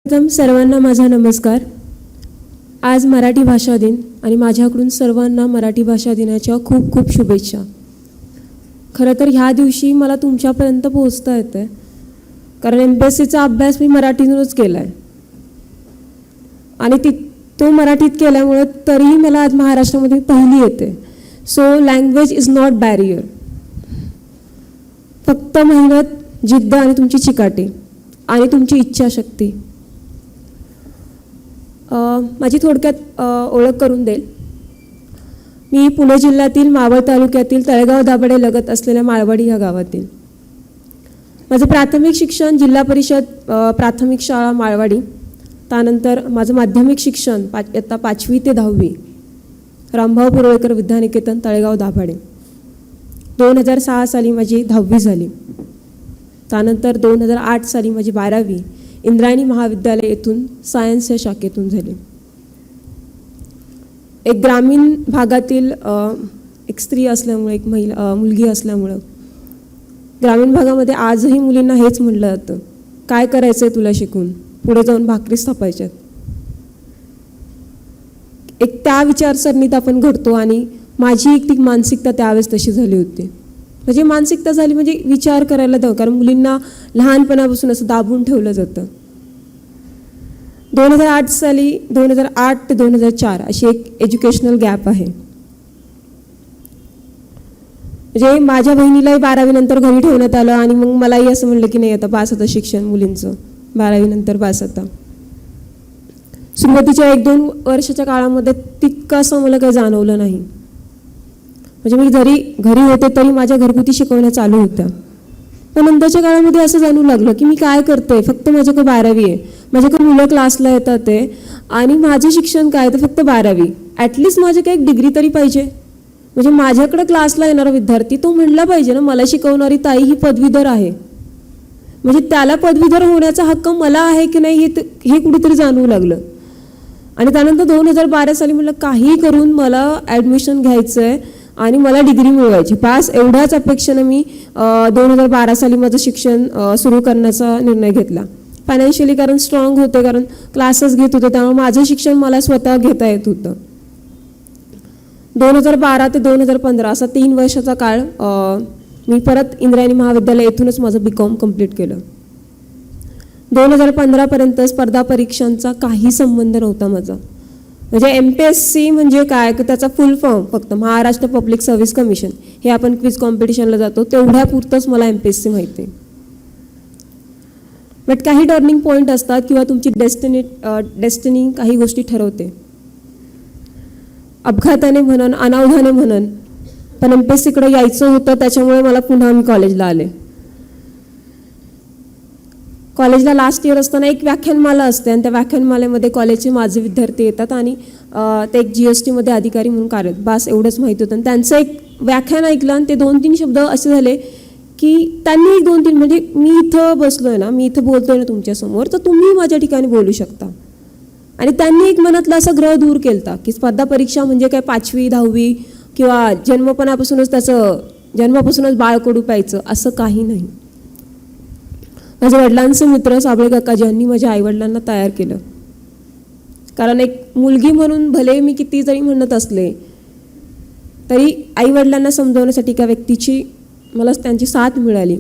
प्रथम सर्वांना माझा नमस्कार. आज मराठी भाषा दिन आणि माझ्याकडून सर्वांना मराठी भाषा दिनाच्या खूप खूप शुभेच्छा. खरं तर ह्या दिवशी मला तुमच्यापर्यंत पोहोचता येतं कारण MPSCचा अभ्यास मी मराठीतूनच केला आहे आणि तो मराठीत केल्यामुळे तरीही मला आज महाराष्ट्रामध्ये पहिली येते. So language is not barrier. फक्त मेहनत, जिद्द आणि तुमची चिकाटी आणि तुमची इच्छाशक्ती. माझी थोडक्यात ओळख करून देईल. मी पुणे जिल्ह्यातील मावळ तालुक्यातील तळेगाव दाभाडे लगत असलेल्या माळवाडी ह्या गावातील. माझं प्राथमिक शिक्षण जिल्हा परिषद प्राथमिक शाळा माळवाडी. त्यानंतर माझं माध्यमिक शिक्षण इयत्ता 5वी ते 10वी रामभाऊ पुरळेकर विद्यानिकेतन तळेगाव दाभाडे. 2006 साली माझी 10वी झाली. त्यानंतर 2008 साली माझी 12वी इंद्रायणी महाविद्यालय येथून सायन्स या शाखेतून झाली. एक ग्रामीण भागातील एक स्त्री असल्यामुळे, एक मुलगी असल्यामुळं ग्रामीण भागामध्ये आजही मुलींना हेच म्हटलं जातं, काय करायचं आहे तुला शिकून, पुढे जाऊन भाकरीच थापायच्यात. एक त्या विचारसरणीत आपण घडतो आणि माझी एक ती मानसिकता त्यावेळेस तशी झाली होती. म्हणजे मानसिकता झाली म्हणजे विचार करायला द्यावं, कारण मुलींना लहानपणापासून असं दाबून ठेवलं जातं. 2008 साली 2008 ते 2004 अशी एक एज्युकेशनल गॅप आहे. म्हणजे माझ्या बहिणीलाही 12वी नंतर घरी ठेवण्यात आलं आणि मग मलाही असं म्हणलं की नाही आता बास आता शिक्षण मुलींचं, 12वी नंतर बास आता. सुरुवातीच्या 1-2 वर्षाच्या काळामध्ये तितकं असं मला काही जाणवलं नाही. म्हणजे मी जरी घरी होते तरी माझ्या घरगुती शिकवण्या चालू होत्या. पण नंतरच्या काळामध्ये असं जाणवू लागलं की मी काय करते, फक्त माझ्याकडे 12वी आहे, माझ्याकडे मुलं क्लासला येतात ते आणि माझं शिक्षण काय तर फक्त 12वी. ॲटलिस्ट माझ्याकडे एक डिग्री तरी पाहिजे. म्हणजे माझ्याकडे क्लासला येणारा विद्यार्थी तो म्हणला पाहिजे ना मला शिकवणारी ताई ही पदवीधर आहे, म्हणजे त्याला पदवीधर होण्याचा हक्क मला आहे की नाही हे कुठेतरी जाणवू लागलं. आणि त्यानंतर 2012 साली म्हटलं काही करून मला ॲडमिशन घ्यायचं आहे आणि मला डिग्री मिळवायची, पास एवढ्याच अपेक्षेनं मी 2012 साली माझं शिक्षण सुरू करण्याचा निर्णय घेतला. फायनान्शियली कारण स्ट्रॉंग होते, कारण क्लासेस घेत होते, त्यामुळे माझं शिक्षण मला स्वतः घेता येत होतं. 2012 ते 2015 असा 3 वर्षाचा काळ मी परत इंद्रायणी महाविद्यालय येथूनच माझं BCom कंप्लीट केलं. 2015पर्यंत स्पर्धा परीक्षांचा काही संबंध नव्हता माझा. म्हणजे MPSC म्हणजे काय की त्याचा फुल फॉर्म फक्त महाराष्ट्र पब्लिक सर्व्हिस कमिशन, हे आपण क्विज कॉम्पिटिशनला जातो तेवढ्यापुरतंच मला MPSC माहिती आहे. बट काही टर्निंग पॉईंट असतात किंवा तुमची डेस्टिनी काही गोष्टी ठरवते. अपघाताने म्हणून, अनावधाने म्हणून, पण MPSCकडे यायचं होतं, त्याच्यामुळे मला पुन्हा मी कॉलेजला आले. कॉलेजला लास्ट इयर असताना एक व्याख्यानमाला असते आणि त्या व्याख्यानमालेमध्ये कॉलेजचे माझे विद्यार्थी येतात आणि ते एक GSTमध्ये अधिकारी म्हणून कार्यरत, बस एवढंच माहिती होतं. आणि त्यांचं एक व्याख्यान ऐकलं आणि ते 2-3 शब्द असे झाले की त्यांनी एक 2-3 म्हणजे मी इथं बसलोय ना, मी इथं बोलतोय ना तुमच्यासमोर, तर तुम्ही माझ्या ठिकाणी बोलू शकता. आणि त्यांनी एक मनातला असा ग्रह दूर केलता की स्पर्धा परीक्षा म्हणजे काय 5वी 10वी किंवा जन्मापासूनच बाळकडू प्यायचं असं काही नाही. माझ्या वडिलांचे मित्र साबळे काकाजी यांनी माझ्या आईवडिलांना तयार केलं. कारण एक मुलगी म्हणून भले मी किती जरी म्हणत असले तरी आईवडिलांना समजवण्यासाठी एका व्यक्तीची मला त्यांची साथ मिळाली.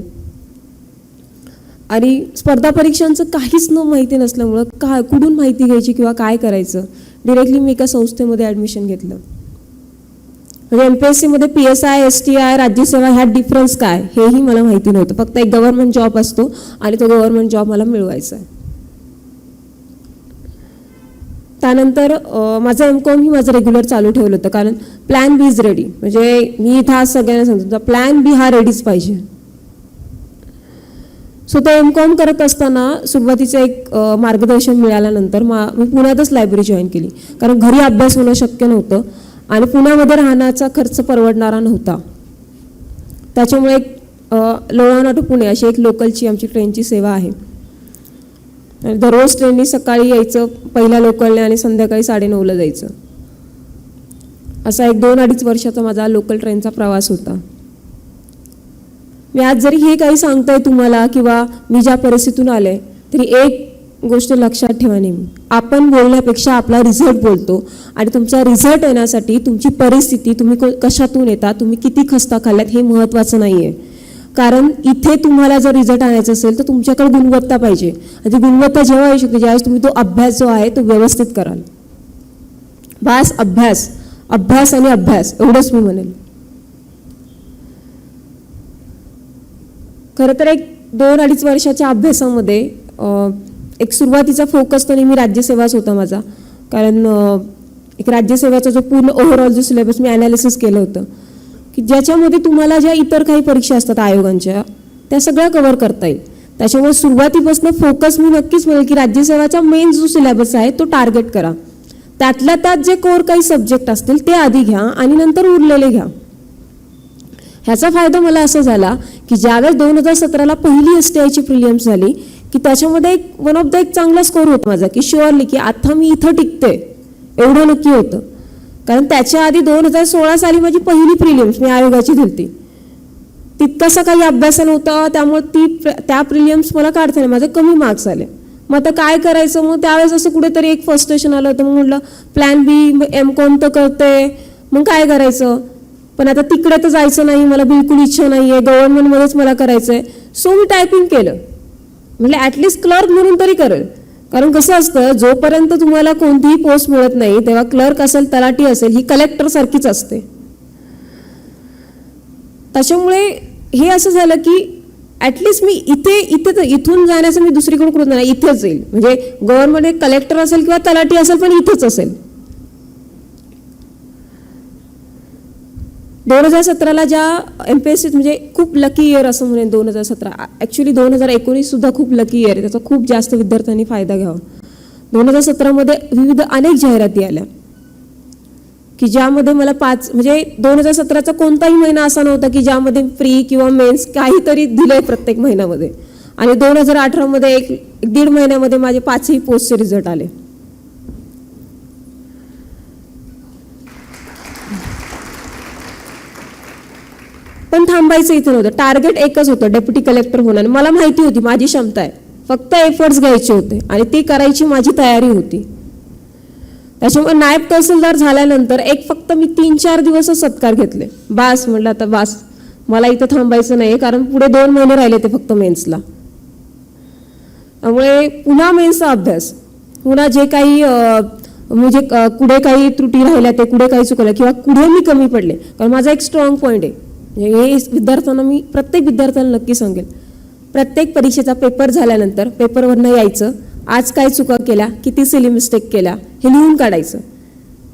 आणि स्पर्धा परीक्षांचं काहीच माहिती नसल्यामुळं कुठून माहिती घ्यायची किंवा काय करायचं, डिरेक्टली मी एका संस्थेमध्ये ॲडमिशन घेतलं. म्हणजे MPSCमध्ये PSI, STI, राज्यसेवा ह्यात डिफरन्स काय हेही मला माहिती नव्हतं. फक्त एक गव्हर्नमेंट जॉब असतो आणि तो गव्हर्नमेंट जॉब मला मिळवायचा आहे. त्यानंतर माझं MCOM ही माझं रेग्युलर चालू ठेवलं होतं, कारण प्लॅन बी इज रेडी. म्हणजे मी इथं आज सगळ्यांना सांगतो प्लॅन बी हा रेडीच पाहिजे. सो तो MCOM करत असताना सुरुवातीचं एक मार्गदर्शन मिळाल्यानंतर मी पुण्यातच लायब्ररी जॉईन केली, कारण घरी अभ्यास होणं शक्य नव्हतं आणि पुण्यामध्ये राहण्याचा खर्च परवडणारा नव्हता. त्याच्यामुळे लोणावळा टू पुणे अशी एक लोकलची आमची ट्रेनची सेवा आहे. दररोज ट्रेननी सकाळी यायचं पहिल्या लोकलने आणि संध्याकाळी 9:30ला जायचं. असा एक 2-2.5 वर्षाचा माझा लोकल ट्रेनचा प्रवास होता. मी आज जरी हे काही सांगताय तुम्हाला किंवा मी ज्या परिस्थितीतून आले, तरी एक गोष्ट लक्षात ठेवा नेहमी, आपण बोलण्यापेक्षा आपला रिझल्ट बोलतो. आणि तुमचा रिझल्ट येण्यासाठी तुमची परिस्थिती, तुम्ही कशातून येता, तुम्ही किती खस्ता खाल्ल्यात हे महत्त्वाचं नाही आहे. कारण इथे तुम्हाला जर रिझल्ट आणायचा असेल तर तुमच्याकडे गुणवत्ता पाहिजे. आणि ती गुणवत्ता जेव्हा येऊ शकते ज्यावेळेस तुम्ही तो अभ्यास जो आहे तो व्यवस्थित कराल. बस अभ्यास, अभ्यास आणि अभ्यास, एवढंच मी म्हणेल. खरं तर एक 2-2.5 वर्षाच्या अभ्यासामध्ये एक सुरुवातीचा फोकस तर नेहमी राज्यसेवाच होता माझा. कारण एक राज्यसेवाचा जो पूर्ण ओव्हरऑल जो सिलेबस मी ॲनालिसिस केलं होतं की ज्याच्यामध्ये तुम्हाला ज्या इतर काही परीक्षा असतात आयोगांच्या त्या सगळ्या कव्हर करता येईल. त्याच्यामुळे सुरुवातीपासून फोकस मी नक्कीच म्हणेल की राज्यसेवाचा मेन जो सिलेबस आहे तो टार्गेट करा. त्यातल्या त्यात जे कोर काही सब्जेक्ट असतील ते आधी घ्या आणि नंतर उरलेले घ्या. ह्याचा फायदा मला असा झाला की ज्यावेळेस 2017ला पहिली STIची प्रिलिम्स झाली की त्याच्यामध्ये एक वन ऑफ द एक चांगला स्कोर होता माझा की शुअरली की आता मी इथं टिकते, एवढं नक्की होतं. कारण त्याच्या आधी 2016 साली माझी पहिली प्रिलिम्स मी आयोगाची दिलती. तितकासा काही अभ्यास नव्हता, त्यामुळे त्या प्रिलिम्स मला काढताना माझे कमी मार्क्स आले. मग आता काय करायचं, मग त्यावेळेस असं कुठेतरी एक फ्रस्ट्रेशन आलं होतं. मग म्हटलं प्लॅन बी M.Com तर करते, मग काय करायचं. पण आता तिकडे तर जायचं नाही, मला बिलकुल इच्छा नाही आहे, गव्हर्नमेंटमध्येच मला करायचं आहे. सो मी टायपिंग केलं. म्हणजे ॲटलिस्ट क्लर्क म्हणून तरी करेल. कारण कसं असतं, जोपर्यंत तुम्हाला कोणतीही पोस्ट मिळत नाही तेव्हा क्लर्क असेल, तलाठी असेल, ही कलेक्टर सारखीच असते. त्याच्यामुळे हे असं झालं की ॲटलिस्ट मी इथून जाण्याचं मी दुसरीकडून करून नाही, इथेच येईल. म्हणजे गव्हर्नमेंट कलेक्टर असेल किंवा तलाठी असेल पण इथंच असेल. 2017ला ज्या MPSC म्हणजे खूप लकी इयर असं म्हणेन 2017. ॲक्च्युली 2019 सुद्धा खूप लकी इयर आहे, त्याचा खूप जास्त विद्यार्थ्यांनी फायदा घ्यावा. 2017मध्ये विविध अनेक जाहिराती आल्या की ज्यामध्ये मला म्हणजे 2017चा कोणताही महिना असा नव्हता की ज्यामध्ये प्री किंवा मेन्स काहीतरी दिलंय प्रत्येक महिन्यामध्ये. आणि 2018मध्ये एक 1.5 महिन्यामध्ये माझे 5ही पोस्टचे रिझल्ट आले. पण थांबायचं इथे नव्हतं. टार्गेट एकच होतं, डेप्युटी कलेक्टर होणार. मला माहिती होती माझी क्षमता आहे, फक्त एफर्ट्स घ्यायचे होते आणि ती करायची माझी तयारी होती. त्याच्यामुळे नायब तहसीलदार झाल्यानंतर फक्त मी 3-4 दिवस सत्कार घेतले. बास म्हटलं आता बास, मला इथं थांबायचं नाही, कारण पुढे 2 महिने राहिले ते फक्त मेन्सला. त्यामुळे पुन्हा मेन्सचा अभ्यास, पुन्हा जे काही म्हणजे कुठे काही त्रुटी राहिल्या, ते कुठे काही चुकलं किंवा कुठे मी कमी पडले. कारण माझा एक स्ट्रॉंग पॉईंट आहे, हे विद्यार्थ्यांना मी प्रत्येक विद्यार्थ्याला नक्की सांगेल. प्रत्येक परीक्षेचा पेपर झाल्यानंतर पेपरवरनं यायचं, आज काय चुका केल्या, किती सिली मिस्टेक केल्या हे लिहून काढायचं.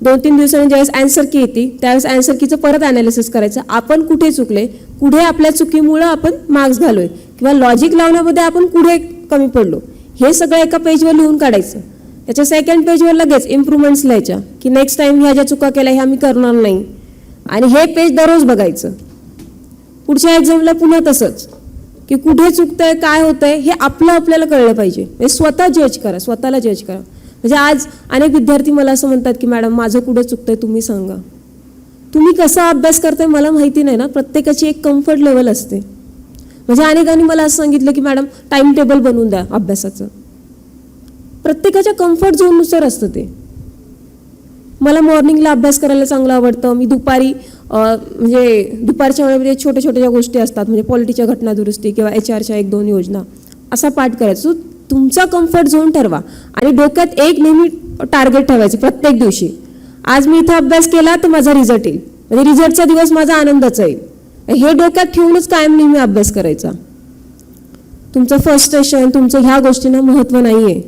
2-3 दिवसांनी ज्यावेळेस आन्सर की येते त्यावेळेस आन्सर कीचं परत ॲनालिसिस करायचं. आपण कुठे चुकले, कुठे आपल्या चुकीमुळं आपण मार्क्स घालोय किंवा लॉजिक लावण्यामध्ये आपण कुठे कमी पडलो, हे सगळं एका पेजवर लिहून काढायचं. त्याच्या सेकंड पेजवर लगेच इम्प्रूव्हमेंट्स लिहायच्या की नेक्स्ट टाइम ह्या ज्या चुका केल्या ह्या मी करणार नाही. आणि हे पेज दररोज बघायचं. पुढच्या एक्झामला पुन्हा तसंच की कुठे चुकतंय, काय होतंय हे आपल्याला कळलं पाहिजे. म्हणजे स्वतः जज करा, स्वतःला जज करा. म्हणजे आज अनेक विद्यार्थी मला असं म्हणतात की मॅडम माझं कुठे चुकतंय तुम्ही सांगा. तुम्ही कसा अभ्यास करताय मला माहिती नाही ना, प्रत्येकाची एक कम्फर्ट लेवल असते. म्हणजे अनेकांनी मला असं सांगितलं की मॅडम टाइम टेबल बनवून द्या अभ्यासाचं. प्रत्येकाच्या कम्फर्ट झोननुसार असतं ते. मला मॉर्निंगला अभ्यास करायला चांगलं आवडतं. मी दुपारी म्हणजे दुपारच्या वेळेमध्ये छोट्या छोट्या ज्या गोष्टी असतात, म्हणजे पॉलिटीच्या घटना दुरुस्ती किंवा HRच्या 1-2 योजना असा पाठ करायचा. तुमचा कम्फर्ट झोन ठरवा आणि डोक्यात एक नेहमी टार्गेट ठेवायचे प्रत्येक दिवशी. आज मी इथं अभ्यास केला तर माझा रिझल्ट येईल, म्हणजे रिझल्टचा दिवस माझा आनंदाचा येईल. हे डोक्यात ठेवूनच कायम नेहमी अभ्यास करायचा. तुमचं फ्रस्ट्रेशन, तुमचं ह्या गोष्टींना महत्त्व नाही आहे.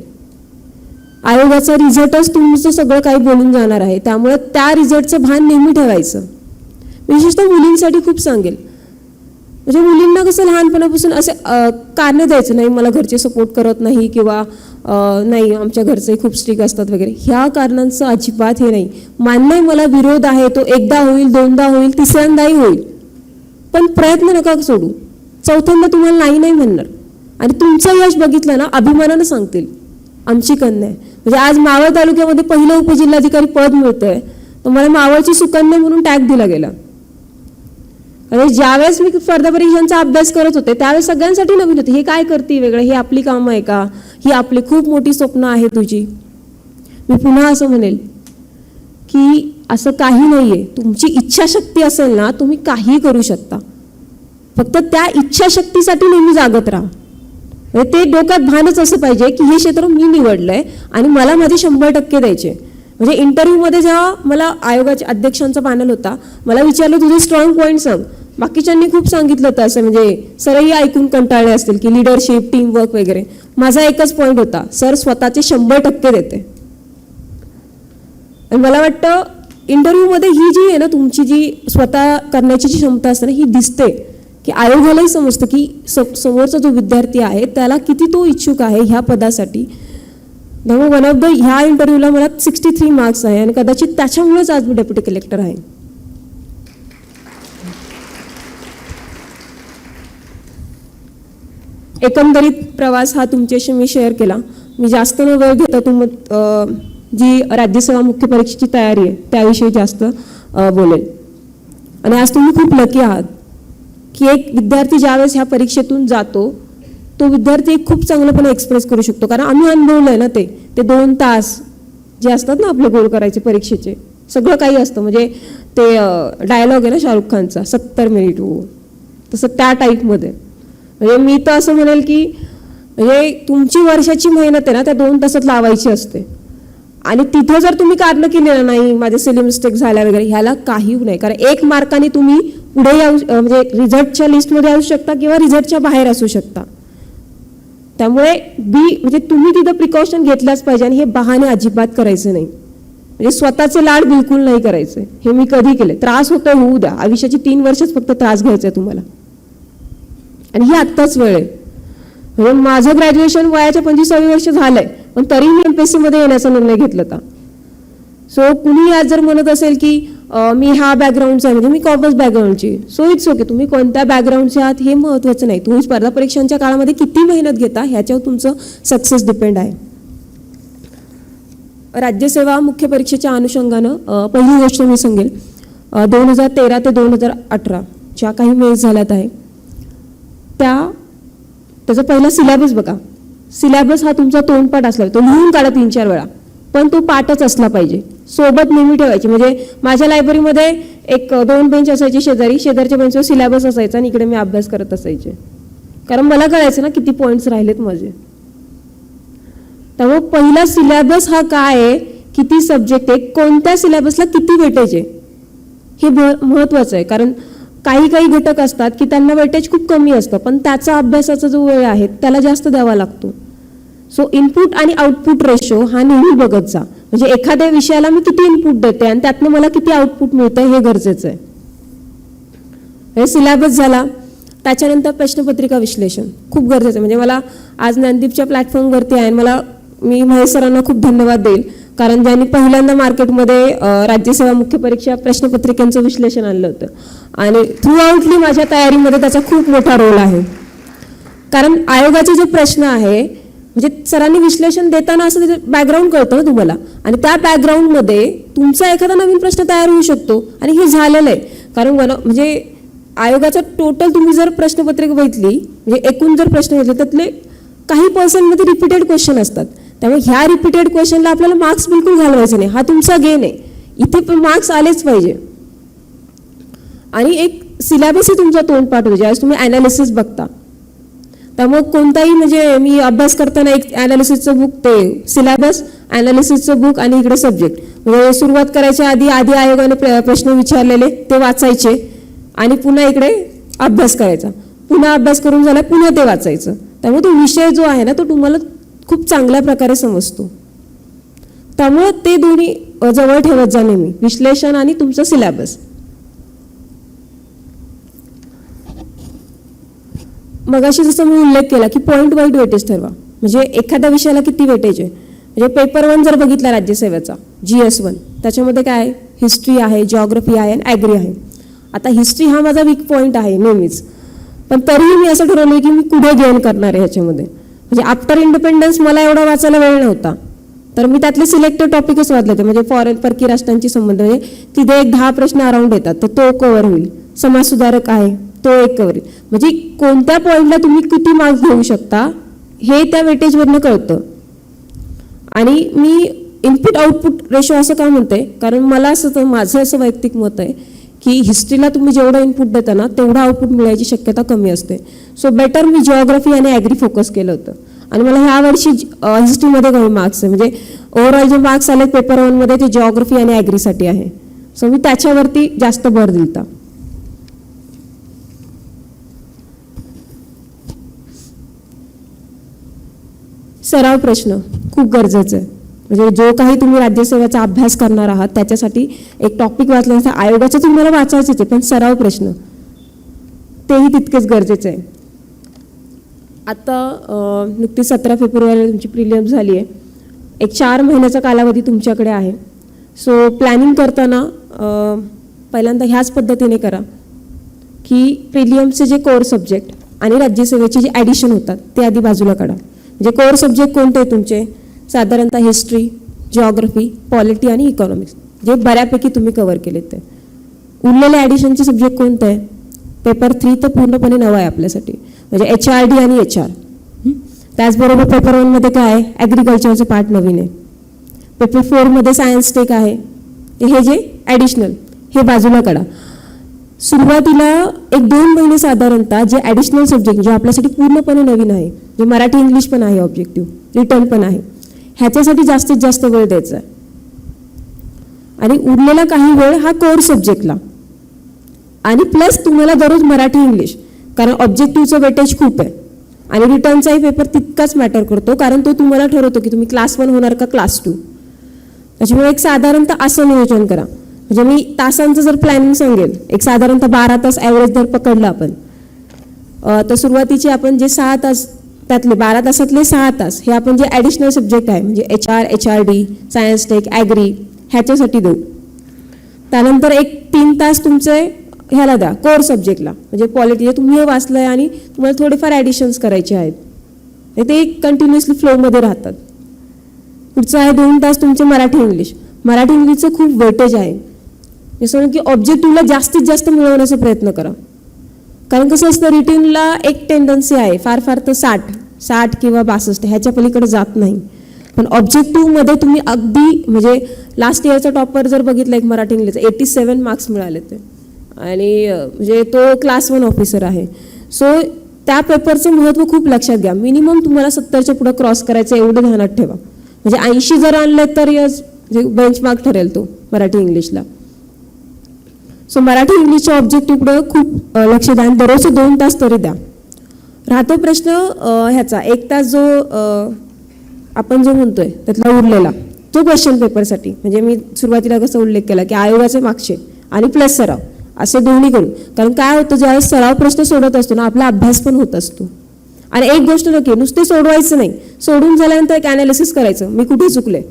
आयोगाचा रिझल्टच तुमचं सगळं काही बोलून जाणार आहे. त्यामुळे त्या रिझल्टचं भान नेहमी ठेवायचं. विशेषतः मुलींसाठी खूप सांगेल. म्हणजे मुलींना कसं लहानपणापासून असे कारणे द्यायचं नाही, मला घरचे सपोर्ट करत नाही किंवा नाही आमच्या घरचे खूप स्ट्रिक्ट असतात वगैरे, ह्या कारणांचं अजिबात हे नाही. मान्य आहे मला विरोध आहे, तो 1दा होईल, 2दा होईल, 3ऱ्यांदाही होईल, पण प्रयत्न नका सोडू. 4थ्यांदा तुम्हाला नाही नाही म्हणणार आणि तुमचं यश बघितलं ना अभिमानानं सांगतील आमची कन्या आहे. म्हणजे आज मावळ तालुक्यामध्ये पहिलं उपजिल्हाधिकारी पद मिळतंय तर मला मावळची सुकन्या म्हणून टॅग दिला गेला. आणि ज्यावेळेस मी स्पर्धा परीक्षांचा अभ्यास करत होते त्यावेळेस सगळ्यांसाठी नवीन होते, हे काय करते वेगळं, ही आपली कामं आहे का, ही आपली खूप मोठी स्वप्न आहे तुझी. मी पुन्हा असं म्हणेल की असं काही नाहीये. तुमची इच्छाशक्ती असेल ना, तुम्ही काही करू शकता. फक्त त्या इच्छाशक्तीसाठी नेहमी जागत राहा. म्हणजे ते डोक्यात भानच असं पाहिजे की हे क्षेत्र मी निवडलंय आणि मला माझे 100% द्यायचे. म्हणजे इंटरव्ह्यूमध्ये जेव्हा मला आयोगाच्या अध्यक्षांचा पॅनल होता, मला विचारलं तुझे स्ट्रॉंग पॉईंट सांग. बाकीच्यांनी खूप सांगितलं होतं असं, म्हणजे सरही ऐकून कंटाळले असतील की लिडरशिप, टीमवर्क वगैरे. माझा एकच पॉईंट होता, सर स्वतःचे 100% देते. आणि मला वाटतं इंटरव्ह्यूमध्ये ही जी आहे ना तुमची जी स्वतः करण्याची जी क्षमता असते ना, ही दिसते की आयोगालाही समजतं की समोरचा जो विद्यार्थी आहे त्याला किती तो इच्छुक आहे ह्या पदासाठी. त्यामुळे वन ऑफ द ह्या इंटरव्ह्यूला मला 63 मार्क्स आहे आणि कदाचित त्याच्यामुळेच आज मी डेप्युटी कलेक्टर आहे. एकंदरीत प्रवास हा तुमच्याशी मी शेअर केला. मी जास्त न वेळ घेता जी राज्यसेवा मुख्य परीक्षेची तयारी आहे त्याविषयी जास्त बोलेल. आणि आज तुम्ही खूप लकी आहात की एक विद्यार्थी ज्यावेळेस ह्या परीक्षेतून जातो तो विद्यार्थी खूप चांगलंपणे एक्सप्रेस करू शकतो. कारण आम्ही अनुभवलंय ना ते 2 तास जे असतात ना आपले गोल करायचे परीक्षेचे, सगळं काही असतं. म्हणजे ते डायलॉग आहे ना शाहरुख खानचा 70 मिनिट हो, तसं त्या टाईपमध्ये. म्हणजे मी तर असं म्हणेल की म्हणजे तुमची वर्षाची मेहनत आहे ना त्या 2 तासात लावायची असते. आणि तिथं जर तुम्ही कारणं केलेलं नाही, माझे सिली मिस्टेक झाल्या वगैरे, ह्याला काही नाही. कारण 1 मार्काने तुम्ही पुढे येऊ, म्हणजे रिझल्टच्या लिस्टमध्ये येऊ शकता किंवा रिझल्टच्या बाहेर असू शकता. त्यामुळे म्हणजे तुम्ही तिथं प्रिकॉशन घेतल्याच पाहिजे. आणि हे बहाणे अजिबात करायचे नाही. म्हणजे स्वतःचे लाड बिलकुल नाही करायचे. हे मी कधी केले. त्रास होतोय होऊ द्या, आयुष्याची 3 वर्षच फक्त त्रास घ्यायचा आहे तुम्हाला. आणि ही आत्ताच वेळ आहे. म्हणजे माझं ग्रॅज्युएशन वयाच्या 25व्या वर्ष झालंय, पण तरी मी MPSC मध्ये येण्याचा निर्णय घेतला होता. सो कुणी आज जर म्हणत असेल की मी हा बॅकग्राऊंडचा आहे, म्हणजे मी कॉमर्स बॅकग्राऊंडची, सो इट्स ओके. तुम्ही कोणत्या बॅकग्राऊंडचे आहात हे महत्त्वाचं नाही. तुम्ही स्पर्धा परीक्षांच्या काळामध्ये किती मेहनत घेता ह्याच्यावर तुमचं सक्सेस डिपेंड आहे. राज्यसेवा मुख्य परीक्षेच्या अनुषंगानं पहिली गोष्ट मी सांगेल, 2013 ते 2018 ज्या काही मेन्स झाल्यात आहे त्याचा पहिला सिलेबस बघा. सिलेबस हा तुमचा तोंडपाठ असला, तो लिहून काढा 3-4 वेळा, पण तो पाठच असला पाहिजे. सोबत नेहमी ठेवायची. म्हणजे माझ्या लायब्ररीमध्ये 1-2 बेंच असायचे शेजारच्या बेंचवर सिलेबस असायचा आणि इकडे मी अभ्यास करत असायचे. कारण मला कळायचं ना किती पॉईंट्स राहिलेत माझे. त्यामुळे पहिला सिलेबस हा काय आहे, किती सब्जेक्ट आहे, कोणत्या सिलेबसला किती वेटेज आहे हे महत्त्वाचं आहे. कारण काही घटक असतात की त्यांना वेटेज खूप कमी असतं, पण त्याचा अभ्यासाचा जो वेळ आहे त्याला जास्त द्यावा लागतो. सो इनपुट आणि आउटपुट रेशो हा नेहमी बघत जा. म्हणजे एखाद्या विषयाला मी किती इनपुट देते आणि त्यातनं मला किती आउटपुट मिळतं हे गरजेचं आहे. हे सिलेबस झाला. त्याच्यानंतर प्रश्नपत्रिका विश्लेषण खूप गरजेचं आहे. म्हणजे मला आज ज्ञानदीपच्या प्लॅटफॉर्मवरती आहे, मी महेश सरांना खूप धन्यवाद देईल. कारण ज्यांनी पहिल्यांदा मार्केटमध्ये राज्यसेवा मुख्य परीक्षा प्रश्नपत्रिकांचं विश्लेषण आणलं होतं. आणि थ्रूआउटली माझ्या तयारीमध्ये त्याचा खूप मोठा रोल आहे. कारण आयोगाचे जे प्रश्न आहे, म्हणजे सरांनी विश्लेषण देताना असं त्याचं बॅकग्राऊंड कळतं ना तुम्हाला, आणि त्या बॅकग्राऊंडमध्ये तुमचा एखादा नवीन प्रश्न तयार होऊ शकतो. आणि हे झालेलं आहे. कारण म्हणजे आयोगाचा टोटल तुम्ही जर प्रश्नपत्रिका बघितली, म्हणजे एकूण जर प्रश्न घेतले त्यातले काही पर्सेंटमध्ये रिपीटेड क्वेश्चन असतात. त्यामुळे ह्या रिपीटेड क्वेश्चनला आपल्याला मार्क्स बिलकुल घालवायचे नाही. हा तुमचा गेन आहे. इथे पण मार्क्स आलेच पाहिजे. आणि एक सिलेबसही तुमचा तोंडपाठ होतो ज्यावेळेस तुम्ही ॲनालिसिस बघता. त्यामुळे कोणताही म्हणजे मी अभ्यास करताना एक ॲनालिसिसचं बुक, ते सिलेबस, ॲनालिसिसचं बुक आणि इकडे सब्जेक्ट, म्हणजे सुरुवात करायच्या आधी आयोगाने प्रश्न विचारलेले ते वाचायचे आणि पुन्हा इकडे अभ्यास करायचा. पुन्हा अभ्यास करून झाला पुन्हा ते वाचायचं. त्यामुळे तो विषय जो आहे ना तो तुम्हाला खूप चांगल्या प्रकारे समजतो. त्यामुळे ते दोन्ही जवळ ठेवत जा नेहमी, विश्लेषण आणि तुमचं सिलेबस. मगाशी जसं मी उल्लेख केला की पॉईंट वाईज वेटेज ठरवा. म्हणजे एखाद्या विषयाला किती वेटेज आहे. म्हणजे पेपर 1 जर बघितला राज्यसेवेचा GS1, त्याच्यामध्ये काय आहे, हिस्ट्री आहे, जिओग्राफी आहे आणि ॲग्री आहे. आता हिस्ट्री हा माझा वीक पॉईंट आहे नेहमीच, पण तरीही मी असं ठरवलं की मी पुढे गेन करणार आहे ह्याच्यामध्ये. म्हणजे आफ्टर इंडिपेंडन्स मला एवढा वाचायला वेळ नव्हता, तर मी त्यातले सिलेक्टेड टॉपिकच वाचले होते. म्हणजे परकीय राष्ट्रांची संबंध, म्हणजे तिथे 10 प्रश्न अराउंड येतात तर तो कव्हर होईल. समाजसुधारक आहे तो एक कव्हर येईल. म्हणजे कोणत्या पॉईंटला तुम्ही किती मार्क्स घेऊ शकता हे त्या वेटेजवरनं कळतं. आणि मी इनपुट आउटपुट रेशो असं का म्हणते, कारण मला असं माझं असं वैयक्तिक मत आहे की हिस्ट्रीला तुम्ही जेवढं इनपुट देता ना तेवढं आउटपुट मिळायची शक्यता कमी असते. सो बेटर मी जिओग्राफी आणि ॲग्री फोकस केलं होतं आणि मला ह्या वर्षी हिस्ट्रीमध्ये कमी मार्क्स आहे. म्हणजे ओव्हरऑल जे मार्क्स आले पेपर 1मध्ये ते जिओग्राफी आणि ॲग्रीसाठी आहे. सो मी त्याच्यावरती जास्त भर दिलता. सराव प्रश्न खूप गरजेचं आहे. म्हणजे जो काही तुम्ही राज्यसेवेचा अभ्यास करणार आहात त्याच्यासाठी एक टॉपिक वाचल्यानंतर आयोगाचं तुम्हाला वाचायचंच आहे, पण सराव प्रश्न तेही तितकेच गरजेचं आहे. आता नुकतीच 17 फेब्रुवारीला तुमची प्रिलियम्स झाली आहे. एक 4 महिन्याचा कालावधी तुमच्याकडे आहे. सो प्लॅनिंग करताना पहिल्यांदा ह्याच पद्धतीने करा की प्रिलियम्सचे जे कोर सब्जेक्ट आणि राज्यसेवेचे जे ॲडिशन होतात ते आधी बाजूला काढा. म्हणजे कोर सब्जेक्ट कोणते तुमचे साधारणतः हिस्ट्री, जिओग्राफी, पॉलिटी आणि इकॉनॉमिक्स जे बऱ्यापैकी तुम्ही कव्हर केलेत. ते उरलेले ॲडिशनचे सब्जेक्ट कोणते आहे? पेपर 3 तर पूर्णपणे नवा आहे आपल्यासाठी, म्हणजे HRD आणि HR. त्याचबरोबर पेपर 1मध्ये काय आहे? ॲग्रिकल्चरचं पार्ट नवीन आहे. पेपर 4मध्ये सायन्स टेक आहे. हे जे ॲडिशनल हे बाजूला काढा. सुरुवातीला 1-2 महिने साधारणतः जे ॲडिशनल सब्जेक्ट जे आपल्यासाठी पूर्णपणे नवीन आहे, जे मराठी इंग्लिश पण आहे, ऑब्जेक्टिव्ह रिटर्न पण आहे, ह्याच्यासाठी जास्तीत जास्त वेळ द्यायचा आहे. आणि उरलेला काही वेळ हा कोर सब्जेक्टला आणि प्लस तुम्हाला दररोज मराठी इंग्लिश, कारण ऑब्जेक्टिव्हचं वेटेज खूप आहे आणि रिटर्नचाही पेपर तितकाच मॅटर करतो, कारण तो तुम्हाला ठरवतो की तुम्ही क्लास 1 होणार का क्लास 2. त्याच्यामुळे एक साधारणतः असं नियोजन करा. म्हणजे मी तासांचं जर प्लॅनिंग सांगेल, एक साधारणतः 12 तास ॲव्हरेज जर पकडलं आपण, तर सुरुवातीचे आपण जे 6 तास त्यातले 12 तासातले 6 तास हे आपण जे ॲडिशनल सब्जेक्ट आहे म्हणजे HR, HRD, science tech, agri ह्याच्यासाठी देऊ. त्यानंतर एक 3 तास तुमचे ह्याला द्या कोर सब्जेक्टला, म्हणजे पॉलिटी जे तुम्ही हे वाचलं आहे आणि तुम्हाला थोडेफार ॲडिशन्स करायचे आहेत, ते कंटिन्युअसली फ्लोमध्ये राहतात. पुढचं आहे 2 तास तुमचे मराठी इंग्लिश. मराठी इंग्लिशचं खूप वेटेज आहे, जसं की ऑब्जेक्टिव्हला जास्तीत जास्त मिळवण्याचा प्रयत्न करा. कारण कसं असतं रिटनला एक टेंडन्सी आहे फार फार तर 60 किंवा 62 ह्याच्या पलीकडे जात नाही. पण ऑब्जेक्टिव्हमध्ये तुम्ही अगदी म्हणजे लास्ट इयरचा टॉपर जर बघितलं एक मराठी इंग्लिशचा 87 मार्क्स मिळाले ते, आणि म्हणजे तो क्लास 1 ऑफिसर आहे. सो त्या पेपरचं महत्त्व खूप लक्षात घ्या. मिनिमम तुम्हाला 70च्या पुढे क्रॉस करायचं एवढं ध्यानात ठेवा. म्हणजे 80 जर आणले तर बेंचमार्क ठरेल तो मराठी इंग्लिशला. सो मराठी इंग्लिशच्या ऑब्जेक्टिव्हकडे खूप लक्ष द्या आणि दररोजचे 2 तास तरी द्या. राहतो प्रश्न ह्याचा 1 तास जो आपण जो म्हणतोय त्यातला उरलेला तो क्वेश्चन पेपरसाठी. म्हणजे मी सुरुवातीला कसा उल्लेख केला की आयोगाचे मागचे आणि प्लस सराव असे दोन्ही करू. कारण काय होतं ज्यावेळेस सराव प्रश्न सोडत असतो ना आपला अभ्यास पण होत असतो. आणि एक गोष्ट नक्की, नुसते सोडवायचं नाही, सोडून झाल्यानंतर एक ॲनालिसिस करायचं मी कुठे चुकले.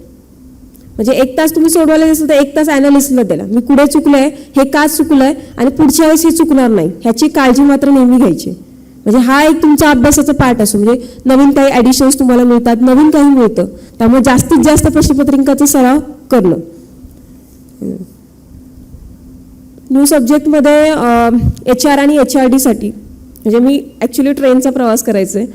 म्हणजे 1 तास तुम्ही सोडवायला असेल तर 1 तास ॲनालिसिसला दिला, मी कुठे चुकलंय, हे का चुकलंय आणि पुढच्या वेळेस हे चुकणार नाही ह्याची काळजी मात्र नेहमी घ्यायची. म्हणजे हा एक तुमचा अभ्यासाचा पार्ट असतो. म्हणजे नवीन काही ॲडिशन्स तुम्हाला मिळतात, नवीन काही मिळतं, त्यामुळे जास्तीत जास्त प्रश्नपत्रिकांचा सराव करणं. न्यू सब्जेक्टमध्ये HR आणि HRDसाठी म्हणजे मी ॲक्च्युली ट्रेनचा प्रवास करायचा आहे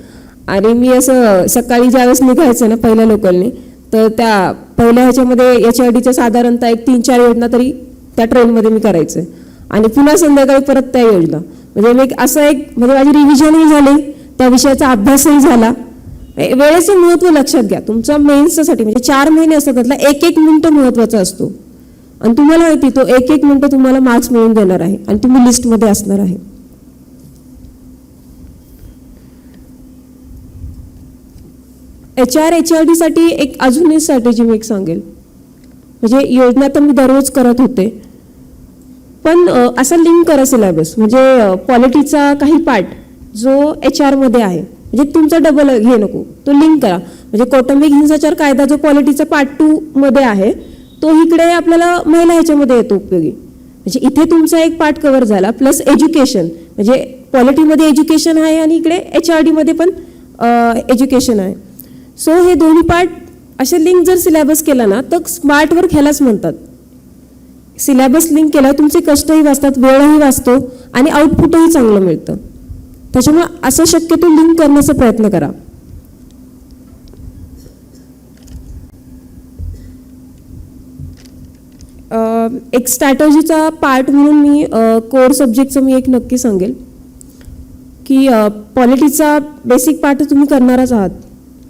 आणि मी असं सकाळी ज्यावेळेस निघायचं ना पहिल्या लोकलने, तर त्या पहिल्या ह्याच्यामध्ये HRDच्या साधारणतः एक 3-4 योजना तरी त्या ट्रेनमध्ये मी करायचं आहे आणि पुन्हा संध्याकाळी परत त्या योजना. म्हणजे मी असं एक म्हणजे माझी रिव्हिजनही झाली, त्या विषयाचा अभ्यासही झाला. वेळेचं महत्त्व लक्षात घ्या. तुमचा मेन्ससाठी म्हणजे 4 महिने असतात, त्यातला 1-1 मिनिटं महत्त्वाचा असतो आणि तुम्हाला माहिती तो 1-1 मिनिटं तुम्हाला मार्क्स मिळून देणार आहे आणि तुम्ही लिस्टमध्ये असणार आहे. HR HRDसाठी एक अजून एक स्ट्रॅटेजी मी एक सांगेल. म्हणजे योजना तर मी दररोज करत होते, पण असं लिंक करा सिलेबस. म्हणजे पॉलिटीचा काही पार्ट जो HR आहे म्हणजे तुमचा डबल हे नको, तो लिंक करा. म्हणजे कौटुंबिक हिंसाचार कायदा जो पॉलिटीचा पार्ट 2 मध्ये आहे तो इकडे आपल्याला महिला ह्याच्यामध्ये येतो उपयोगी. म्हणजे इथे तुमचा एक पार्ट कव्हर झाला, प्लस एज्युकेशन म्हणजे पॉलिटीमध्ये एज्युकेशन आहे आणि इकडे HRDमध्ये पण एज्युकेशन आहे. सो हे दोन्ही पार्ट असे लिंक जर सिलेबस केला ना तर स्मार्ट वर्क ह्यालाच म्हणतात. सिलेबस लिंक केला तुमचे कष्टही वाचतात, वेळही वाचतो आणि आउटपुटही चांगलं मिळतं. त्याच्यामुळे असं शक्यतो लिंक करण्याचा प्रयत्न करा. एक स्ट्रॅटजीचा पार्ट म्हणून मी कोर सब्जेक्टचं मी एक नक्की सांगेल की पॉलिटिक्सचा बेसिक पार्ट तुम्ही करणारच आहात.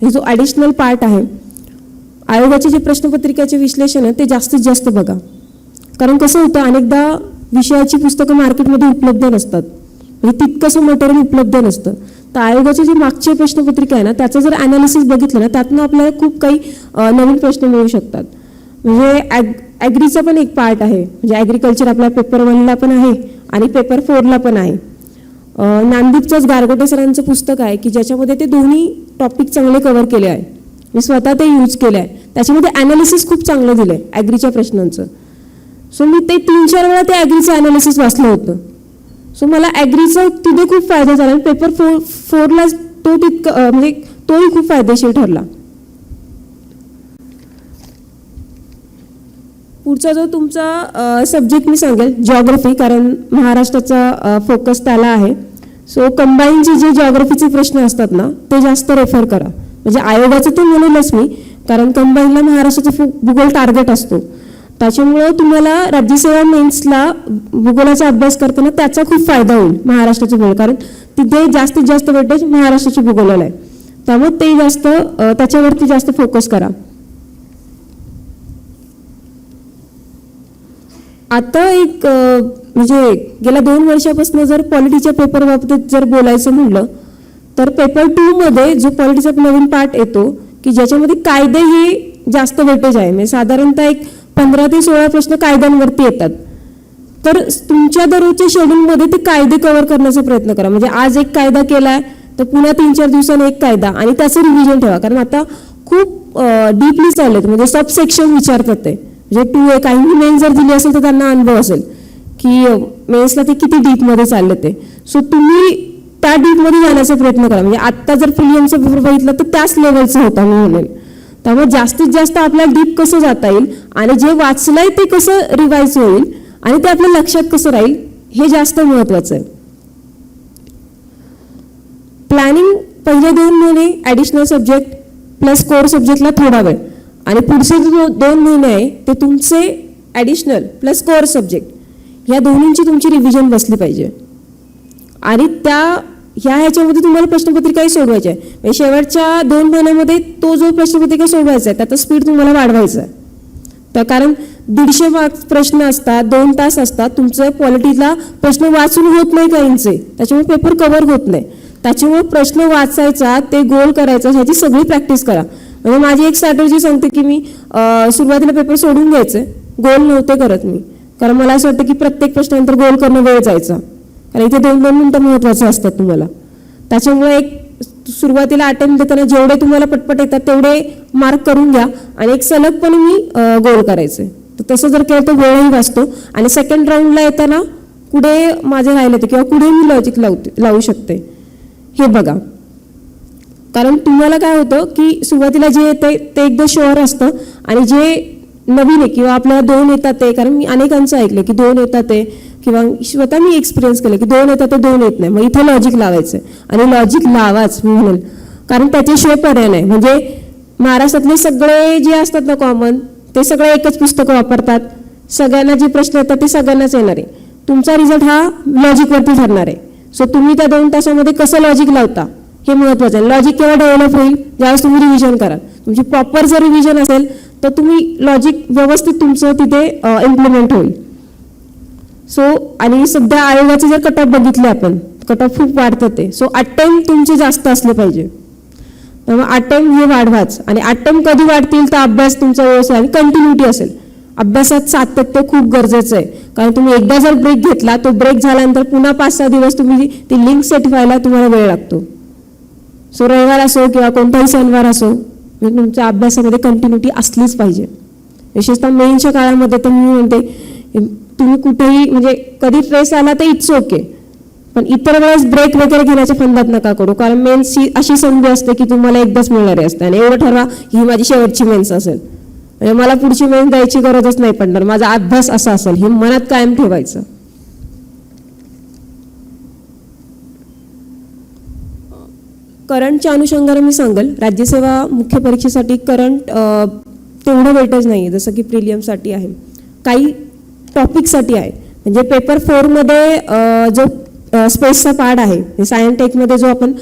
हे जो ॲडिशनल पार्ट आहे, आयोगाचे जे प्रश्नपत्रिकेचे विश्लेषण आहे ते जास्तीत जास्त बघा. कारण कसं होतं, अनेकदा विषयाची पुस्तकं मार्केटमध्ये उपलब्ध नसतात, म्हणजे तितकंसं मटेरियल उपलब्ध नसतं. तर आयोगाचे जे मागचे प्रश्नपत्रिका आहे ना, त्याचं जर ॲनालिसिस बघितलं ना, त्यातनं आपल्याला खूप काही नवीन प्रश्न मिळू शकतात. म्हणजे ॲग्रीचा पण एक पार्ट आहे, म्हणजे ॲग्रिकल्चर आपल्या पेपर 1ला पण आहे आणि पेपर 4ला पण आहे. नांदीपचंच गारगोटे सरांचं पुस्तक आहे की ज्याच्यामध्ये ते दोन्ही टॉपिक चांगले कव्हर केले आहे. मी स्वतः ते यूज केलं आहे. त्याच्यामध्ये ॲनालिसिस खूप चांगलं दिलं आहे ॲग्रीच्या प्रश्नांचं. सो मी ते 3-4 वेळा ते ॲग्रीचं ॲनालिसिस वाचलं होतं. सो मला ॲग्रीचा तिथे खूप फायदा झाला. पेपर 4ला तो म्हणजे तोही खूप फायदेशीर ठरला. पुढचा जो तुमचा सब्जेक्ट मी सांगेल जिओग्राफी, कारण महाराष्ट्राचा फोकस त्याला आहे. सो कंबाईनचे जे जिओग्राफीचे प्रश्न असतात ना, ते जास्त रेफर करा. म्हणजे आयोगाचं ते म्हणेलच मी, कारण कंबाईनला महाराष्ट्राचा भूगोल टार्गेट असतो. त्याच्यामुळं तुम्हाला राज्यसेवा मेन्सला भूगोलाचा अभ्यास करताना त्याचा खूप फायदा होईल महाराष्ट्राचे भूगोल, कारण तिथे जास्तीत जास्त वेटेज महाराष्ट्राच्या भूगोलाला आहे. त्यामुळे ते जास्त त्याच्यावरती जास्त फोकस करा. आता एक म्हणजे गेल्या 2 वर्षापासून जर पॉलिटीच्या पेपर बाबतीत जर बोलायचं म्हणलं तर पेपर 2मध्ये जो पॉलिटीचा नवीन पार्ट येतो की ज्याच्यामध्ये कायदे हे जास्त वेटेज आहे. म्हणजे साधारणतः एक 15 ते 16 प्रश्न कायद्यांवरती येतात. तर तुमच्या दररोजच्या शेड्यूलमध्ये ते कायदे कव्हर करण्याचा प्रयत्न करा. म्हणजे आज एक कायदा केलाय तर पुन्हा 3-4 दिवसांनी एक कायदा, आणि त्याचं रिव्हिजन ठेवा. कारण आता खूप डीपली चाललेत, म्हणजे सब सेक्शन विचारतात ते. म्हणजे 2A काही मेन जर दिली असेल तर त्यांना अनुभव असेल की मेन्सला ते किती डीपमध्ये चाललं ते. सो तुम्ही त्या डीपमध्ये जाण्याचा प्रयत्न करा. म्हणजे आत्ता जर प्रिलियमचा पेपर बघितलं तर त्याच लेवलचा होता मी म्हणेल. त्यामुळे जास्तीत जास्त आपल्याला डीप कसं जाता येईल आणि जे वाचलंय ते कसं रिवाईज होईल आणि ते आपल्या लक्षात कसं राहील हे जास्त महत्त्वाचं आहे. प्लॅनिंग पहिले 2 महिने ॲडिशनल सब्जेक्ट प्लस कोर सब्जेक्टला थोडा वेळ, आणि पुढचे जे 2 महिने आहे ते तुमचे ॲडिशनल प्लस कोर सब्जेक्ट ह्या दोन्हींची तुमची रिव्हिजन बसली पाहिजे. आणि ह्याच्यामध्ये तुम्हाला प्रश्नपत्रिकाही सोडवायची आहे. म्हणजे शेवटच्या 2 महिन्यामध्ये तो जो प्रश्नपत्रिका सोडवायचा आहे त्याचा स्पीड तुम्हाला वाढवायचा आहे. तर कारण 150 मार्क्स प्रश्न असतात, 2 तास असतात. तुमचं पॉलिटीला प्रश्न वाचून होत नाही काहींचे, त्याच्यामुळे पेपर कव्हर होत नाही. त्याच्यामुळे प्रश्न वाचायचा, ते गोल करायचा, ह्याची सगळी प्रॅक्टिस करा. म्हणजे माझी एक स्ट्रॅटेजी सांगते की मी सुरुवातीला पेपर सोडून घ्यायचे, गोल नव्हते करत मी. कारण मला असं वाटतं की प्रत्येक प्रश्नानंतर गोल करणं वेळ जायचा, कारण इथे 2-2 मिनिटं महत्त्वाचे असतात तुम्हाला. त्याच्यामुळे एक सुरुवातीला अटेम्प्ट देताना जेवढे तुम्हाला पटपट येतात तेवढे मार्क करून घ्या आणि एक सलगपणे मी गोल करायचे. तर तसं जर केलं तर वेळही वाचतो. आणि सेकंड राऊंडला येताना कुठे माझे राहिले ते किंवा कुठे मी लॉजिक लावू शकते हे बघा. कारण तुम्हाला काय होतं की सुरुवातीला जे येते ते एकदा शुअर असतं, आणि जे नवीन आहे किंवा आपल्याला 2 येतात ते, कारण मी अनेकांचं ऐकलं की 2 येतात ते, किंवा स्वतः मी एक्सपिरियन्स केलं की 2 येतात ते 2 येत नाही. मग इथे लॉजिक लावायचं आणि लॉजिक लावाच मी म्हणेल, कारण त्याच्याशिवाय पर्याय नाही. म्हणजे महाराष्ट्रातले सगळे जे असतात ना कॉमन, ते सगळे एकच पुस्तकं वापरतात. सगळ्यांना जे प्रश्न येतात ते सगळ्यांनाच येणार आहे. तुमचा रिझल्ट हा लॉजिकवरती ठरणार आहे. सो तुम्ही त्या 2 तासामध्ये कसं लॉजिक लावता हे महत्त्वाचं आहे. लॉजिक केव्हा डेव्हलप होईल, ज्यावेळेस तुम्ही रिव्हिजन कराल. तुमची प्रॉपर जर रिव्हिजन असेल तर तुम्ही लॉजिक व्यवस्थित तुमचं तिथे इम्प्लिमेंट होईल. सो आणि सध्या आयोगाचे जर कट ऑफ बघितले आपण, कट ऑफ खूप वाढतात ते. सो अटेम्प्ट तुमचे जास्त असले पाहिजे. त्यामुळे अटेम्प्ट हे वाढवाच. आणि अटेम्प्ट कधी वाढतील तर अभ्यास तुमचा व्यवस्थित आणि कंटिन्युटी असेल. अभ्यासात सातत्य खूप गरजेचं आहे. कारण तुम्ही एकदा जर ब्रेक घेतला, तो ब्रेक झाल्यानंतर पुन्हा 5-6 दिवस तुम्ही ती लिंक सेट व्हायला तुम्हाला वेळ लागतो. सो रविवार असो किंवा कोणताही सणवार असो, म्हणजे तुमच्या अभ्यासामध्ये कंटिन्युटी असलीच पाहिजे. विशेषतः मेनच्या काळामध्ये तर मी म्हणते तुम्ही कुठेही म्हणजे कधी स्ट्रेस आला तर इट्स ओके, पण इतर वेळेस ब्रेक वगैरे घेण्याच्या फंदात नका करू. कारण मेन्सची अशी संधी असते की तुम्हाला एकदाच मिळणारी असते, आणि एवढं ठरवा ही माझी शेवटची मेन्स असेल, म्हणजे मला पुढची मेन्स द्यायची गरजच नाही पडणार, माझा अभ्यास असा असेल हे मनात कायम ठेवायचं. करंटच्या अनुषंगाने मी सांगेल, राज्यसेवा मुख्य परीक्षेसाठी करंट तेवढं वेटेज नाही आहे जसं की प्रिलियमसाठी आहे, काही टॉपिकसाठी आहे. म्हणजे पेपर 4मध्ये जो स्पेसचा पार्ट आहे, सायन्स टेकमध्ये जो आपण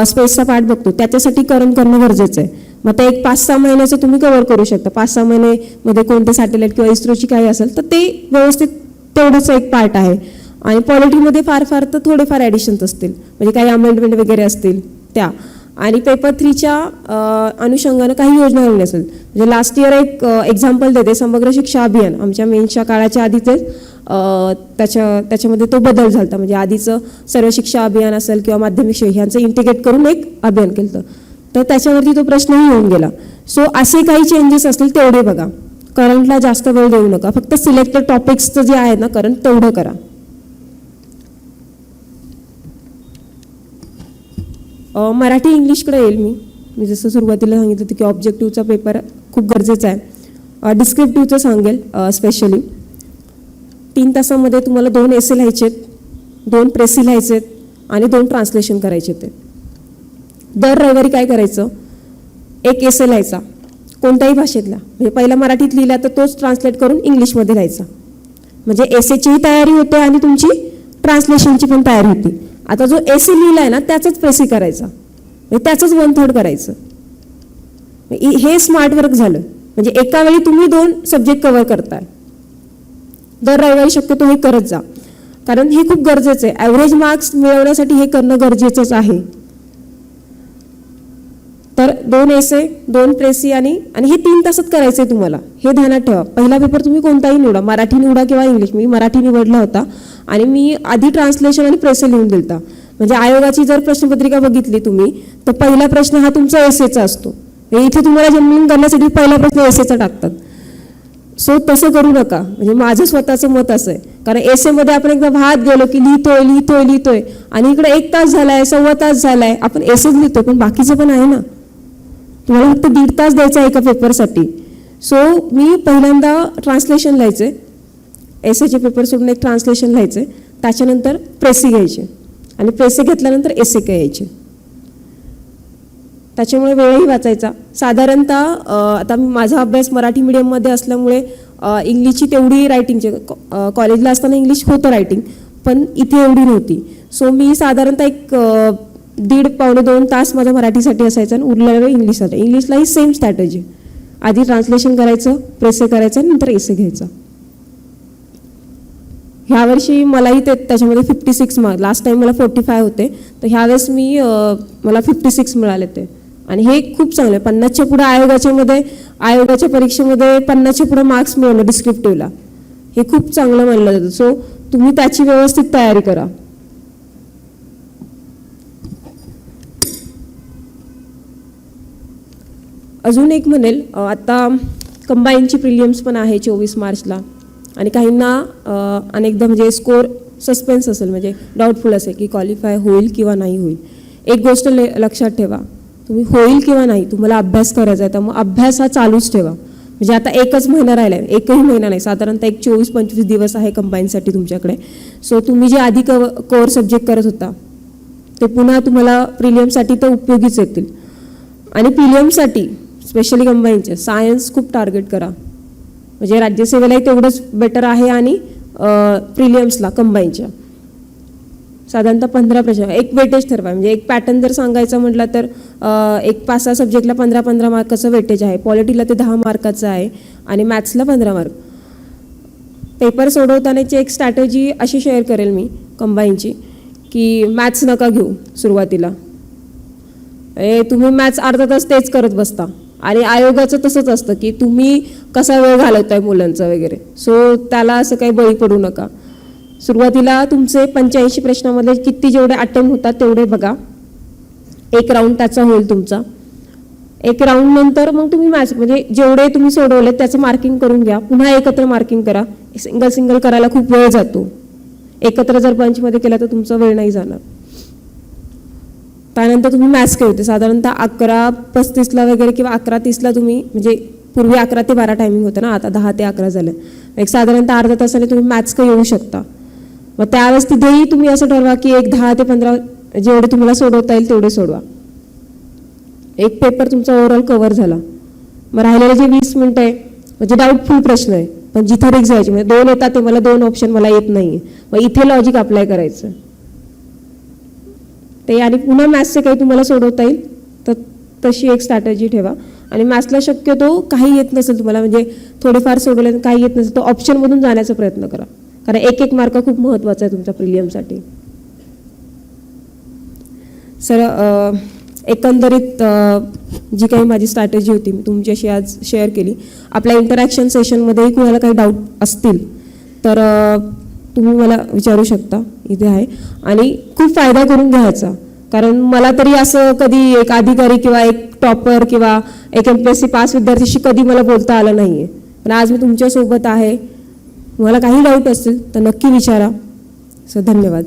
स्पेसचा पार्ट बघतो त्याच्यासाठी करंट करणं गरजेचं आहे. मग ते एक 5-6 महिन्याचं तुम्ही कव्हर करू शकता. 5-6 महिन्यामध्ये कोणते सॅटेलाईट किंवा इस्रोची काही असेल तर ते व्यवस्थित तेवढंच एक पार्ट आहे. आणि पॉलिटीमध्ये फार तर थोडेफार ॲडिशन्स असतील, म्हणजे काही अमेंडमेंट वगैरे असतील त्या. आणि पेपर 3च्या अनुषंगानं काही योजना आलेली असेल. म्हणजे लास्ट इयर एक एक्झाम्पल देते, समग्र शिक्षा अभियान आमच्या मेन्सच्या काळाच्या आधीचे त्याच्यामध्ये तो बदल झाला होता. म्हणजे आधीचं सर्व शिक्षा अभियान असेल किंवा माध्यमिक शिक्षण ह्यांचं इंटिग्रेट करून एक अभियान केलं तर त्याच्यावरती तो प्रश्नही येऊन गेला. सो असे काही चेंजेस असतील तेवढे बघा. करंटला जास्त वेळ देऊ नका, फक्त सिलेक्टेड टॉपिक्सचं जे आहे ना करंट तेवढं करा. मराठी इंग्लिशकडे येईल मी जसं सुरुवातीला सांगितलं होतं की ऑब्जेक्टिव्हचा पेपर खूप गरजेचा आहे. डिस्क्रिप्टिव्हचं सांगेल स्पेशली. 3 तासामध्ये तुम्हाला 2 एसे लिहायचे आहेत, 2 प्रेसी लिहायचे आहेत आणि 2 ट्रान्सलेशन करायचे आहेत. दर रविवारी काय करायचं, एक एसे लिहायचा कोणत्याही भाषेतला, म्हणजे पहिला मराठीत लिहिला तर तोच ट्रान्सलेट करून इंग्लिशमध्ये लिहायचा. म्हणजे एसेचीही तयारी होते आणि तुमची ट्रान्सलेशनची पण तयारी होती. आता जो एसे लिहिला आहे ना त्याचंच प्रेसी करायचा, म्हणजे त्याचंच 1/3 करायचं. हे स्मार्ट वर्क झालं. म्हणजे एका वेळी तुम्ही 2 सब्जेक्ट कव्हर करताय. दर रविवारी शक्यतो हे करत जा, कारण हे खूप गरजेचं आहे. ॲव्हरेज मार्क्स मिळवण्यासाठी हे करणं गरजेचंच आहे. तर 2 एसे, 2 प्रेसी आणि हे 3 तासात करायचं आहे तुम्हाला, हे ध्यानात ठेवा. पहिला पेपर तुम्ही कोणताही निवडा, मराठी निवडा किंवा इंग्लिश. मी मराठी निवडला होता आणि मी आधी ट्रान्सलेशन आणि प्रेसी लिहून दिलता. म्हणजे आयोगाची जर प्रश्नपत्रिका बघितली तुम्ही तर पहिला प्रश्न हा तुमचा एसेचा असतो. इथे तुम्हाला जनरल करण्यासाठी पहिला प्रश्न एसेचा टाकतात. सो तसं करू नका. म्हणजे माझं स्वतःचं मत असं आहे, कारण एसेमध्ये आपण एकदा वाहत गेलो की लिहितोय आणि इकडे 1 तास झालाय, 1.25 तास झालाय, आपण एसेच लिहितोय पण बाकीचं पण आहे ना. तुम्हाला फक्त 1.5 तास द्यायचा एका पेपरसाठी. सो मी पहिल्यांदा ट्रान्सलेशन लिहायचे, एसेचे पेपर सोडून एक ट्रान्सलेशन लिहायचे, त्याच्यानंतर प्रेसी घ्यायचे आणि प्रेसी घेतल्यानंतर एसे यायचे. त्याच्यामुळे वेळही वाचायचा. साधारणतः आता माझा अभ्यास मराठी मीडियममध्ये असल्यामुळे इंग्लिशची तेवढी रायटिंगची, कॉलेजला असताना इंग्लिश होतं रायटिंग पण इथे एवढी नव्हती. सो मी साधारणतः एक 1.5-2 तास माझ्या मराठीसाठी असायचं आणि उरलेलं इंग्लिशसाठी. इंग्लिशलाही सेम स्ट्रॅटेजी, आधी ट्रान्सलेशन करायचं, प्रेसे करायचं नंतर एसे घ्यायचा. ह्यावर्षी मलाही त्याच्यामध्ये 56 मार्क, लास्ट टाइम मला 45 होते, तर ह्यावेळेस मला 56 मिळाले ते. आणि हे खूप चांगलं आहे. 50च्या पुढे आयोगाच्या परीक्षेमध्ये 50च्या पुढे मार्क्स मिळवणं डिस्क्रिप्टिव्हला हे खूप चांगलं मानलं जातं. सो तुम्ही त्याची व्यवस्थित तयारी करा. अजून एक म्हणेल, आता कंबाईनची प्रिलियम्स पण आहे 24 मार्चला आणि काहींना अनेकदा म्हणजे स्कोर सस्पेन्स असेल, म्हणजे डाऊटफुल असेल की क्वालिफाय होईल किंवा नाही होईल. एक गोष्ट लक्षात ठेवा, तुम्ही होईल किंवा नाही तुम्हाला अभ्यास करायचा आहे, तर मग अभ्यास हा चालूच ठेवा. म्हणजे आता 1च महिना राहिला आहे, 1ही महिना नाही, साधारणतः एक 24-25 दिवस आहे कंबाईनसाठी तुमच्याकडे. सो तुम्ही जे आधी कोर सब्जेक्ट करत होता ते पुन्हा तुम्हाला प्रिलियमसाठी तर उपयोगीच येतील. आणि प्रिलियमसाठी स्पेशली कंबाईनचे सायन्स खूप टार्गेट करा. म्हणजे राज्यसेवेलाही तेवढंच बेटर आहे आणि प्रिलियम्सला कंबाईनच्या साधारणतः 15 प्रश्न, एक वेटेज ठरवा. म्हणजे एक पॅटर्न जर सांगायचं म्हटलं तर एक 5-6 सब्जेक्टला 15-15 मार्काचं वेटेज आहे, पॉलिटीला ते 10 मार्काचं आहे आणि मॅथ्सला 15 मार्क. पेपर सोडवतानाची एक स्ट्रॅटेजी अशी शेअर करेल मी कंबाईनची, की मॅथ्स नका घेऊ सुरुवातीला. तुम्ही मॅथ्स अर्धा तास तेच करत बसता आणि आयोगाचं तसंच असतं की तुम्ही कसा वेळ घालवताय मुलांचा वगैरे. सो त्याला असं काही बळी पडू नका. सुरुवातीला तुमचे 85 प्रश्नामध्ये किती जेवढे अटेम्प्ट होतात तेवढे बघा, एक राऊंड त्याचा होईल तुमचा. एक राऊंड नंतर मग तुम्ही मॅथ्स म्हणजे जेवढे तुम्ही सोडवले त्याचं मार्किंग करून घ्या, पुन्हा एकत्र मार्किंग करा. सिंगल करायला खूप वेळ जातो, एकत्र जर बंचमध्ये केला तर तुमचा वेळ नाही जाणार. त्यानंतर तुम्ही मॅथ्स खेळते साधारणतः 11:35 वगैरे किंवा 11:30 तुम्ही, म्हणजे पूर्वी 11 ते 12 टायमिंग होतं ना, आता 10 ते 11 झालं. एक साधारणतः अर्धा तासाने तुम्ही मॅथ्स येऊ शकता. मग त्यावेळेस तिथेही तुम्ही असं ठरवा की एक 10 ते 15 जेवढे तुम्हाला सोडवता येईल तेवढे सोडवा. एक पेपर तुमचा ओव्हरऑल कव्हर झाला. मग राहिलेले जे 20 मिनिटं आहे म्हणजे डाऊटफुल प्रश्न आहे, पण जिथं रिक्स जायची म्हणजे 2 येतात ते मला 2 ऑप्शन मला येत नाही, मग इथे लॉजिक अप्लाय करायचं ते. आणि पुन्हा मॅथ्सचे काही तुम्हाला सोडवता येईल तर तशी एक स्ट्रॅटेजी ठेवा. आणि मॅथ्सला शक्यतो काही येत नसेल तुम्हाला, म्हणजे थोडेफार सोडवले काही येत नसेल तर ऑप्शनमधून जाण्याचा प्रयत्न करा, कारण एक मार्क खूप महत्त्वाचा आहे तुमच्या प्रिलियमसाठी. सर, एकंदरीत जी काही माझी स्ट्रॅटेजी होती मी तुमच्याशी आज शेअर केली. आपल्या इंटरॅक्शन सेशनमध्येही कुणाला काही डाऊट असतील तर तुम्ही मला विचारू शकता, इथे आहे. आणि खूप फायदा करून घ्यायचा, कारण मला तरी असं कधी एक अधिकारी किंवा एक टॉपर किंवा एक MPSC पास विद्यार्थ्याशी कधी मला बोलता आलं नाही आहे. पण आज मी तुमच्यासोबत आहे. तुम्हाला काही डाऊट असतील तर नक्की विचारा. सो धन्यवाद.